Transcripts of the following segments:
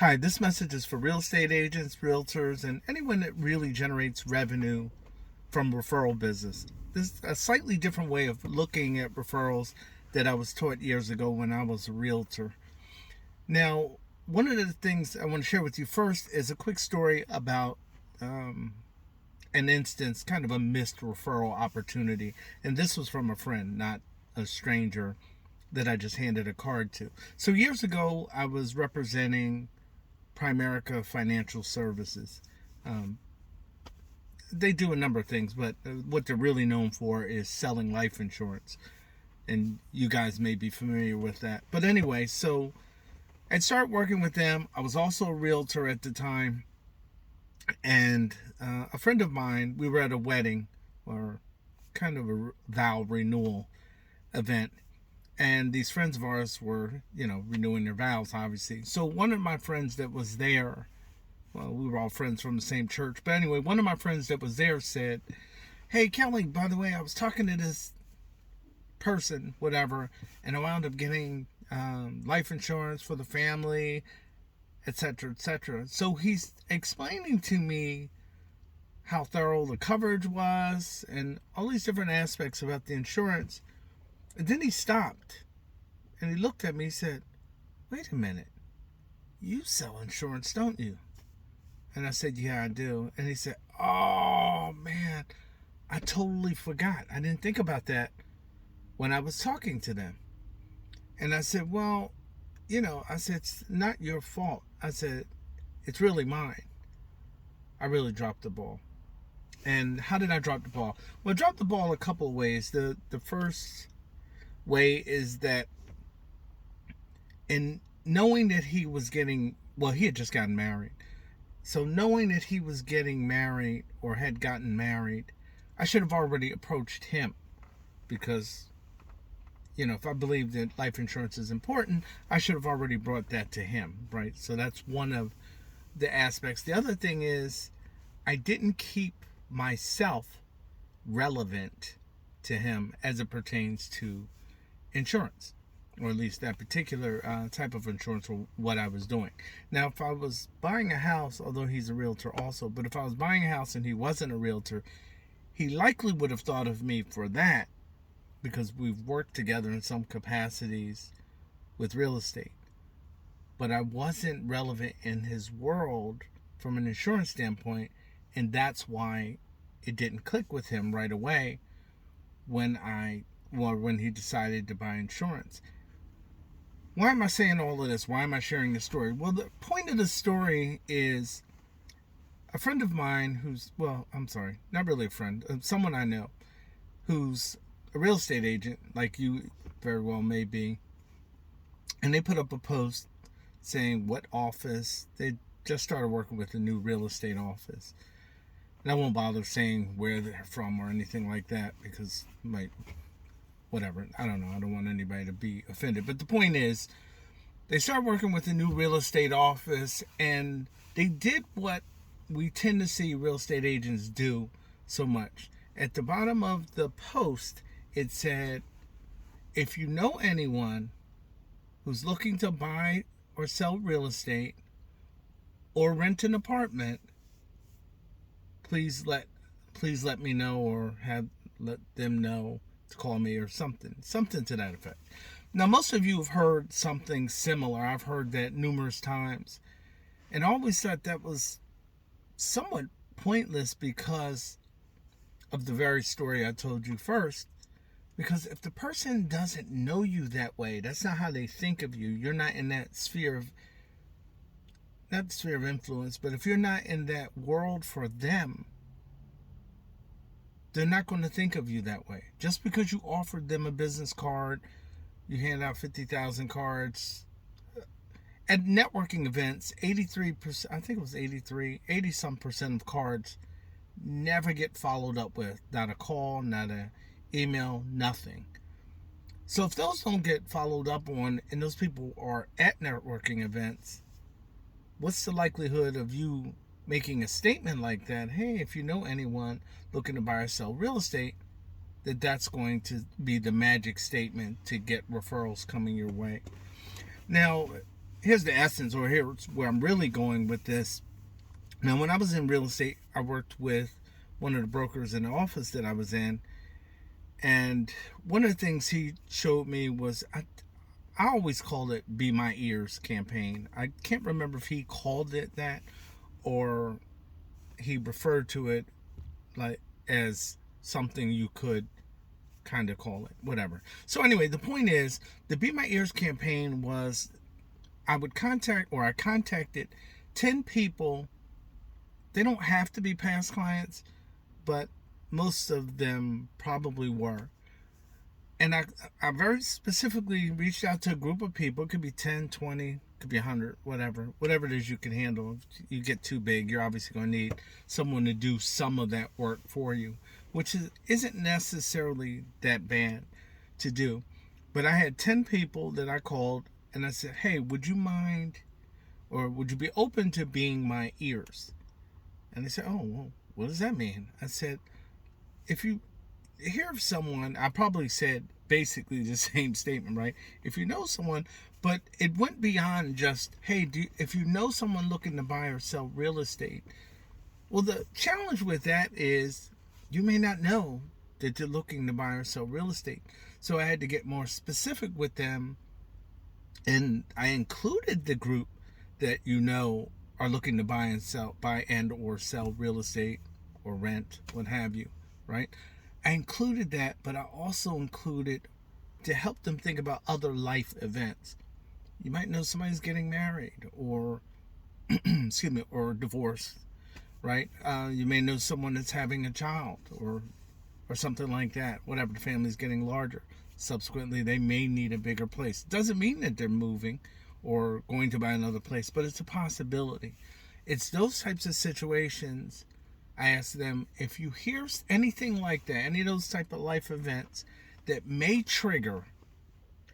Hi, this message is for real estate agents, realtors, and anyone that really generates revenue from referral business. This is a slightly different way of looking at referrals that I was taught years ago when I was a realtor. Now, one of the things I want to share with you first is a quick story about an instance, kind of a missed referral opportunity. And this was from a friend, not a stranger that I just handed a card to. So, years ago, I was representing Primerica Financial Services. Um, they do a number of things, but what they're really known for is selling life insurance. And you guys may be familiar with that. But anyway, so I started working with them. I was also a realtor at the time. And a friend of mine, we were at a wedding or kind of a vow renewal event. And these friends of ours were, renewing their vows, obviously. So one of my friends that was there, well, we were all friends from the same church. But anyway, one of my friends that was there said, "Hey, Kelly, by the way, I was talking to this person, whatever, and I wound up getting life insurance for the family, etc., etc." So he's explaining to me how thorough the coverage was and all these different aspects about the insurance. And then he stopped and he looked at me and said, "Wait a minute, you sell insurance, don't you?" And I said, "Yeah, I do." And he said, "Oh, man, I totally forgot. I didn't think about that when I was talking to them." And I said, "Well, I said, it's not your fault." I said, "It's really mine. I really dropped the ball." And how did I drop the ball? Well, I dropped the ball a couple of ways. The first way is that in knowing that he was he had just gotten married. So knowing that he was getting married or had gotten married, I should have already approached him because, if I believed that life insurance is important, I should have already brought that to him, right? So that's one of the aspects. The other thing is I didn't keep myself relevant to him as it pertains to insurance, or at least that particular type of insurance for what I was doing. Now, if I was buying a house, although he's a realtor also, but if I was buying a house and he wasn't a realtor, he likely would have thought of me for that because we've worked together in some capacities with real estate. But I wasn't relevant in his world from an insurance standpoint, and that's why it didn't click with him right away when he decided to buy insurance. Why am I saying all of this? Why am I sharing this story? Well, the point of the story is a friend of mine not really a friend, someone I know who's a real estate agent, like you very well may be, and they put up a post saying what office they just started working with, a new real estate office. And I won't bother saying where they're from or anything like that because whatever. I don't know. I don't want anybody to be offended. But the point is, they started working with a new real estate office, and they did what we tend to see real estate agents do so much. At the bottom of the post, it said, "If you know anyone who's looking to buy or sell real estate or rent an apartment, please let me know or let them know to call me," or something to that effect. Now, most of you have heard something similar. I've heard that numerous times, and I always thought that was somewhat pointless because of the very story I told you first. Because if the person doesn't know you that way, that's not how they think of you. You're not in that not sphere of influence, but if you're not in that world for them, they're not going to think of you that way. Just because you offered them a business card, you hand out 50,000 cards. At networking events, 83%, I think it was 80 some percent of cards never get followed up with. Not a call, not an email, nothing. So if those don't get followed up on and those people are at networking events, what's the likelihood of you making a statement like that? "Hey, if you know anyone looking to buy or sell real estate," that's going to be the magic statement to get referrals coming your way. Now, here's the essence, or here's where I'm really going with this. Now, when I was in real estate, I worked with one of the brokers in the office that I was in, and one of the things he showed me was I always called it "Be My Ears" campaign. I can't remember if he called it that or he referred to it like as something you could kind of call it, whatever. So anyway, the point is, the Be My Ears campaign was I contacted 10 people. They don't have to be past clients, but most of them probably were. And I very specifically reached out to a group of people. It could be 10, 20, could be 100, whatever it is you can handle. If you get too big, you're obviously going to need someone to do some of that work for you, which isn't necessarily that bad to do. But I had 10 people that I called, and I said, hey, would you mind, or would you be open to being my ears? And they said, oh, well, what does that mean? I said, if you hear of someone, I probably said basically the same statement, right? If you know someone, but it went beyond just, hey, if you know someone looking to buy or sell real estate. Well, the challenge with that is you may not know that they're looking to buy or sell real estate. So I had to get more specific with them, and I included the group that are looking to buy and or sell real estate or rent, what have you, right? I included that, but I also included to help them think about other life events. You might know somebody's getting married or excuse me, or divorced, right? You may know someone that's having a child or something like that. Whatever, the family's getting larger. Subsequently, they may need a bigger place. Doesn't mean that they're moving or going to buy another place, but it's a possibility. It's those types of situations. I ask them, if you hear anything like that, any of those type of life events that may trigger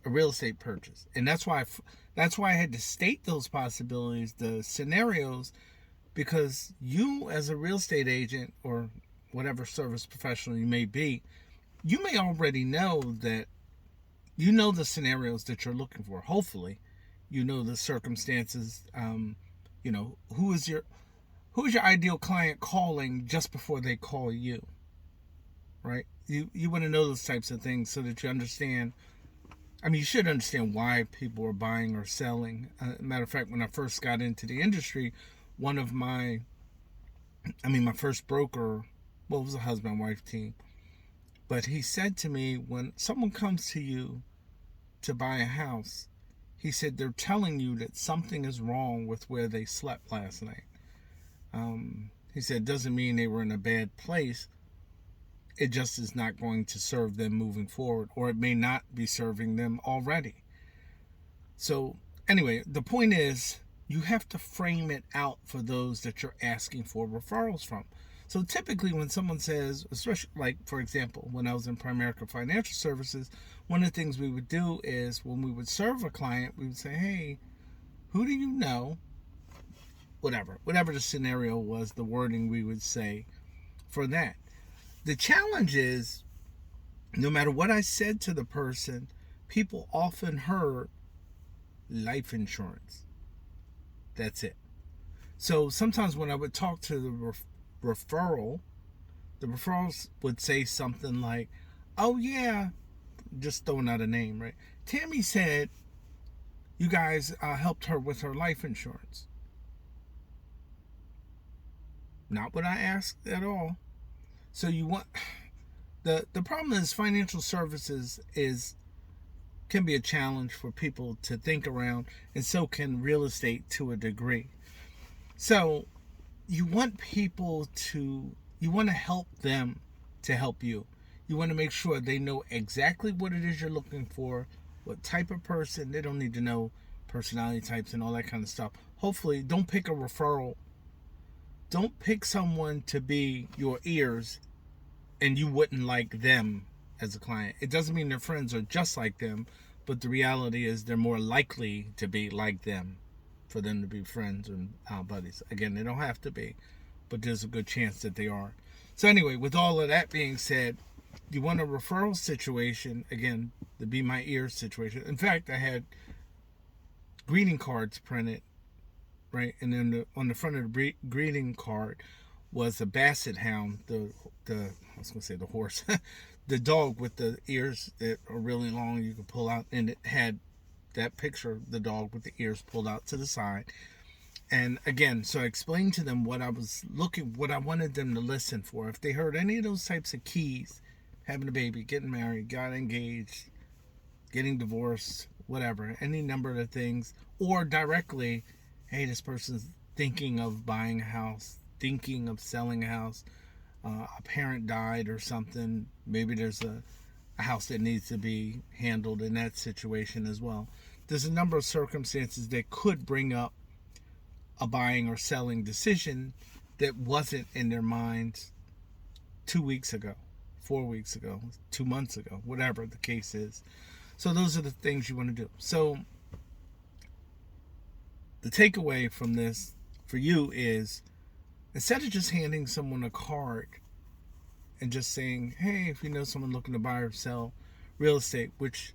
a real estate purchase, and that's why I had to state those possibilities, the scenarios, because you as a real estate agent or whatever service professional you may be, you may already know that you know the scenarios that you're looking for. Hopefully, you know the circumstances. Who is your ideal client calling just before they call you, right? You want to know those types of things so that you understand. I mean, you should understand why people are buying or selling. Matter of fact, when I first got into the industry, my first broker, well, it was a husband-wife team, but he said to me, when someone comes to you to buy a house, he said, they're telling you that something is wrong with where they slept last night. He said, it doesn't mean they were in a bad place. It just is not going to serve them moving forward, or it may not be serving them already. So anyway, the point is, you have to frame it out for those that you're asking for referrals from. So typically when someone says, especially like, for example, when I was in Primerica Financial Services, one of the things we would do is when we would serve a client, we would say, hey, who do you know? Whatever the scenario was, the wording we would say for that. The challenge is, no matter what I said to the person, people often heard life insurance. That's it. So sometimes when I would talk to the referrals would say something like, oh yeah, just throwing out a name, right? Tammy said you guys helped her with her life insurance. Not what I asked at all. So you want the problem is financial services can be a challenge for people to think around, and so can real estate to a degree. So you want you want to help them to help you. You want to make sure they know exactly what it is you're looking for, what type of person. They don't need to know personality types and all that kind of stuff. Hopefully, don't pick a referral. Don't pick someone to be your ears and you wouldn't like them as a client. It doesn't mean their friends are just like them, but the reality is they're more likely to be like them for them to be friends and buddies. Again, they don't have to be, but there's a good chance that they are. So anyway, with all of that being said, you want a referral situation, again, the Be My Ears situation. In fact, I had greeting cards printed, right? And then on the front of the greeting card was a basset hound, the I was gonna say the horse, the dog with the ears that are really long, you could pull out, and it had that picture of the dog with the ears pulled out to the side. And again, so I explained to them what I wanted them to listen for. If they heard any of those types of keys, having a baby, getting married, got engaged, getting divorced, whatever, any number of things, or directly, hey, this person's thinking of buying a house, thinking of selling a house, a parent died or something, maybe there's a house that needs to be handled in that situation as well. There's a number of circumstances that could bring up a buying or selling decision that wasn't in their minds 2 weeks ago, 4 weeks ago, 2 months ago, whatever the case is. So those are the things you want to do. So the takeaway from this for you is, instead of just handing someone a card and just saying, hey, if you know someone looking to buy or sell real estate, which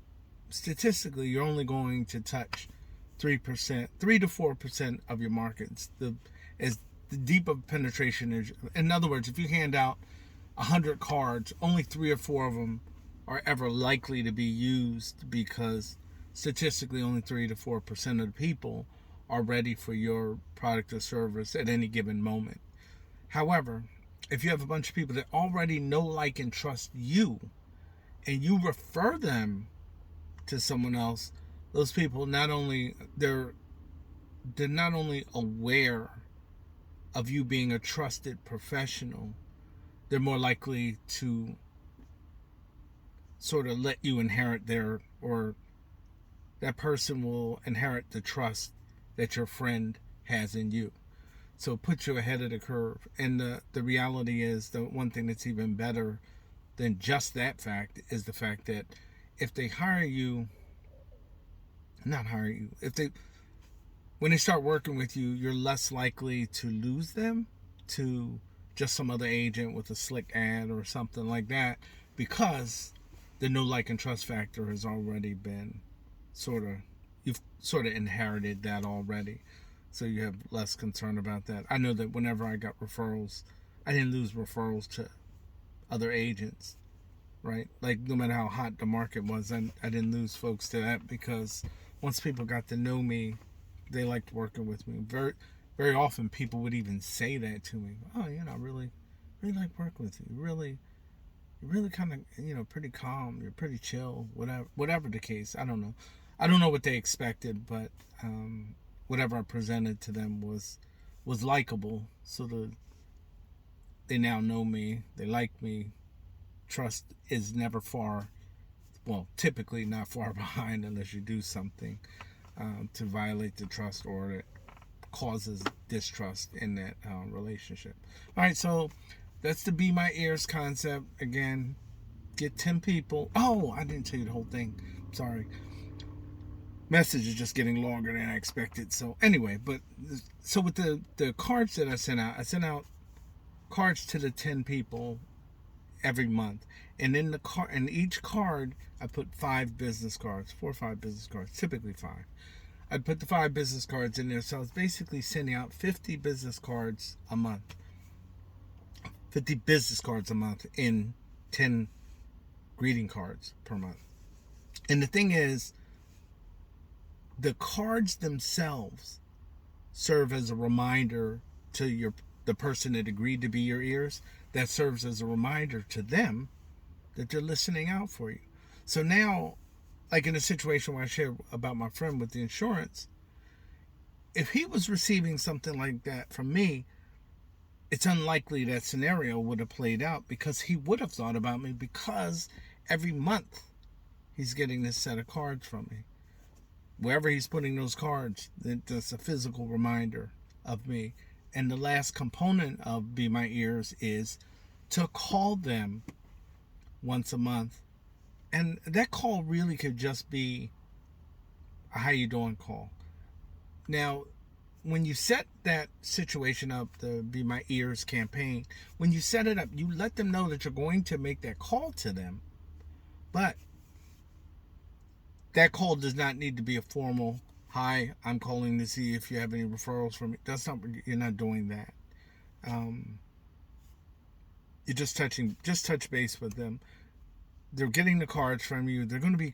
statistically you're only going to touch 3%, 3 to 4% of your markets. As the deep of penetration is, in other words, if you hand out 100 cards, only 3 or 4 of them are ever likely to be used, because statistically only 3 to 4% of the people are ready for your product or service at any given moment. However, if you have a bunch of people that already know, like, and trust you, and you refer them to someone else, those people not only they're not only aware of you being a trusted professional, they're more likely to sort of let you inherit their, or that person will inherit the trust that your friend has in you. So it puts you ahead of the curve. And the reality is, the one thing that's even better than just that fact is the fact that if they hire you, when they start working with you, you're less likely to lose them to just some other agent with a slick ad or something like that, because the know, like, and trust factor has already been you've sort of inherited that already. So you have less concern about that. I know that whenever I got referrals, I didn't lose referrals to other agents, right? Like, no matter how hot the market was, I didn't lose folks to that, because once people got to know me, they liked working with me. Very, very often people would even say that to me. Oh, I really like working with you. You're really kind of, pretty calm. You're pretty chill. Whatever the case. I don't know what they expected, but whatever I presented to them was likable. So they now know me. They like me. Trust is never typically not far behind, unless you do something to violate the trust, or it causes distrust in that relationship. All right, so that's the Be My Ears concept. Again, get 10 people. Oh, I didn't tell you the whole thing. Sorry. Message is just getting longer than I expected. So anyway, so with the cards that I sent out cards to the 10 people every month. And in each card, I put 5 business cards, 4 or 5 business cards, typically 5. I'd put the 5 business cards in there. So I was basically sending out 50 business cards a month. 50 business cards a month in 10 greeting cards per month. And the thing is, the cards themselves serve as a reminder to the person that agreed to be your ears. That serves as a reminder to them that they're listening out for you. So now, like in a situation where I shared about my friend with the insurance, if he was receiving something like that from me, it's unlikely that scenario would have played out, because he would have thought about me, because every month he's getting this set of cards from me. Wherever he's putting those cards, that's a physical reminder of me. And the last component of Be My Ears is to call them once a month. And that call really could just be a how you doing call. Now, when you set that situation up, the Be My Ears campaign, when you set it up, you let them know that you're going to make that call to them. But that call does not need to be a formal hi, I'm calling to see if you have any referrals for me. That's not, you're not doing that. Um, you're just touch base with them. They're getting the cards from you. They're going to be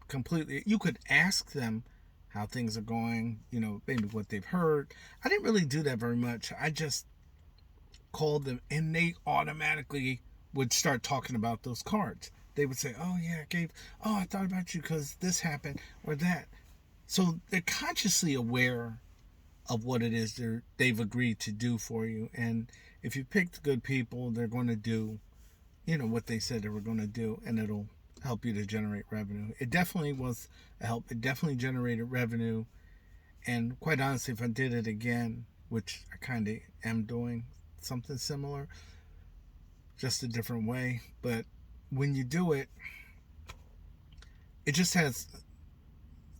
completely, you could ask them how things are going, maybe what they've heard. I didn't really do that very much. I just called them and they automatically would start talking about those cards. They would say, oh yeah, I thought about you because this happened or that. So they're consciously aware of what it is they've agreed to do for you. And if you pick the good people, they're going to do, what they said they were going to do, and it'll help you to generate revenue. It definitely was a help. It definitely generated revenue. And quite honestly, if I did it again, which I kind of am doing something similar, just a different way. But when you do it, it just has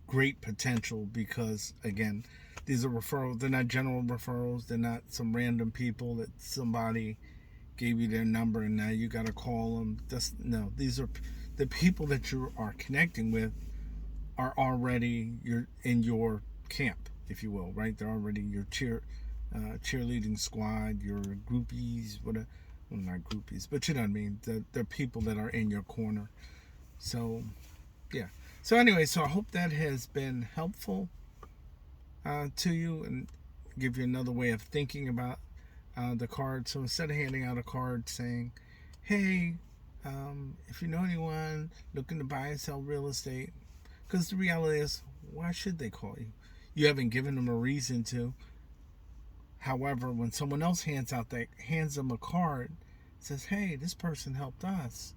great potential because, again, these are referrals. They're not general referrals. They're not some random people that somebody gave you their number and now you got to call them. No, these are the people that you are connecting with are already in your camp, if you will, right? They're already your cheerleading squad, your groupies, whatever. Well, not groupies, but you know what I mean. They're people that are in your corner. So, yeah. So anyway, so I hope that has been helpful to you and give you another way of thinking about the card. So instead of handing out a card saying, hey, if you know anyone looking to buy and sell real estate, because the reality is, why should they call you? You haven't given them a reason to. However, when someone else hands them a card, says, hey, this person helped us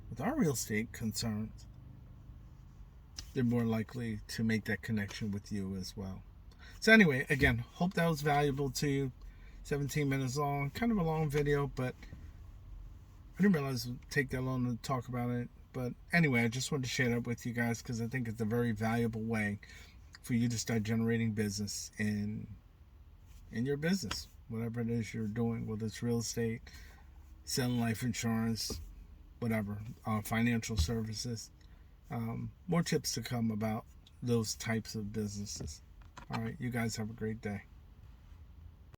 with our real estate concerns, they're more likely to make that connection with you as well. So anyway, again, hope that was valuable to you. 17 minutes long, kind of a long video, but I didn't realize it would take that long to talk about it. But anyway, I just wanted to share that with you guys because I think it's a very valuable way for you to start generating business in your business, whatever it is you're doing, whether it's real estate, selling life insurance, whatever, financial services. More tips to come about those types of businesses. All right, you guys have a great day.